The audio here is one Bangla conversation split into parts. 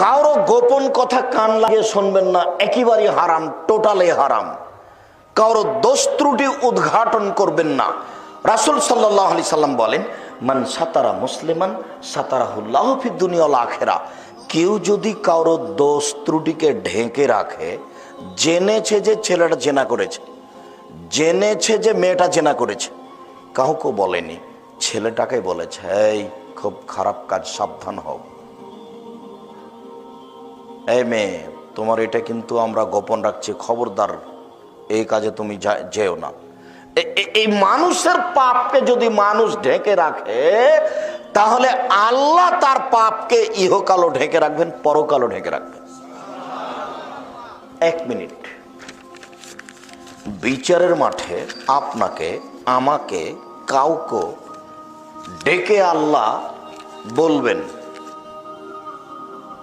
কারো গোপন কথা কান লাগিয়ে শুনবেন না, একেবারেই হারাম, টোটালি হারাম। কারো দোষ ত্রুটি উদ্ঘাটন করবেন না। রাসূল সাল্লাল্লাহু আলাইহি সাল্লাম বলেন, মান সাতারা মুসলিমান সাতারাহুল্লাহু ফিদ দুনিয়া ওয়াল আখিরা। কেউ যদি কারো দোষ ত্রুটিকে ঢেকে রাখে, জেনেছে যে ছেলেটা জেনা করেছে, জেনেছে যে মেয়েটা জেনা করেছে, কাউকে বলেনি, ছেলেটাকে বলেছে, এই খুব খারাপ কাজ, সাবধান হও, এই মেয়ে তোমার এটা কিন্তু আমরা গোপন রাখছি, খবরদার এই কাজে তুমি যেও না। এই মানুষের পাপকে যদি মানুষ ঢেকে রাখে, তাহলে আল্লাহ তার পাপকে ইহকালও ঢেকে রাখবেন, পরকালও ঢেকে রাখবেন। এক মিনিট, বিচারের মাঠে আপনাকে, আমাকে, কাউকে ডেকে আল্লাহ বলবেন,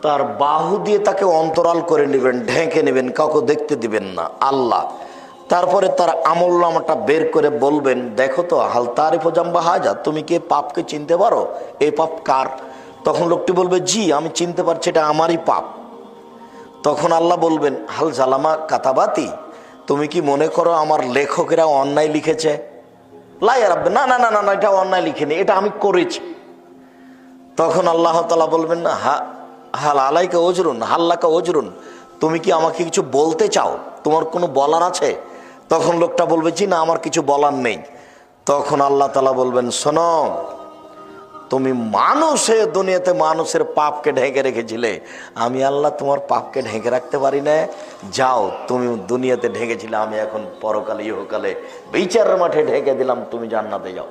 তার বাহু দিয়ে তাকে অন্তরাল করে নেবেন, ঢেকে নেবেন, কাউকে দেখতে দিবেন না আল্লাহ। তারপরে তার আমলনামাটা বের করে বলবেন, দেখো তো, হাল তারিফ জাম্বা হাজা, তুমি কি পাপকে চিনতে পারো? এই পাপ কার? তখন লোকটি বলবে, জি আমি চিনতে পারছি, এটা আমারই পাপ। তখন আল্লাহ বলবেন, হাল জালামা কাতাবাতি, তুমি কি মনে করো আমার লেখকেরা অন্যায় লিখেছে? লাইয়া রাব্বে, না না না না, এটা অন্যায় লিখেনি, এটা আমি করেছি। তখন আল্লাহ তাআলা বলবেন, হাল আলাইকা ওজরুন, হাল্লাকা ওজরুন, তুমি কি আমাকে কিছু বলতে চাও? তোমার কোনো বলার আছে? তখন লোকটা বলবে, জি না, আমার কিছু বলার নেই। তখন আল্লাহ তাআলা বলবেন, শোনো, তুমি মানুষে দুনিয়াতে মানুষের পাপকে ঢেকে রেখেছিলে, আমি আল্লাহ তোমার পাপকে ঢেকে রাখতে পারি না। যাও, তুমি দুনিয়াতে ঢেকেছিলে, আমি এখন পরকালে ইহকালে বিচারের মাঠে ঢেকে দিলাম, তুমি জান্নাতে যাও।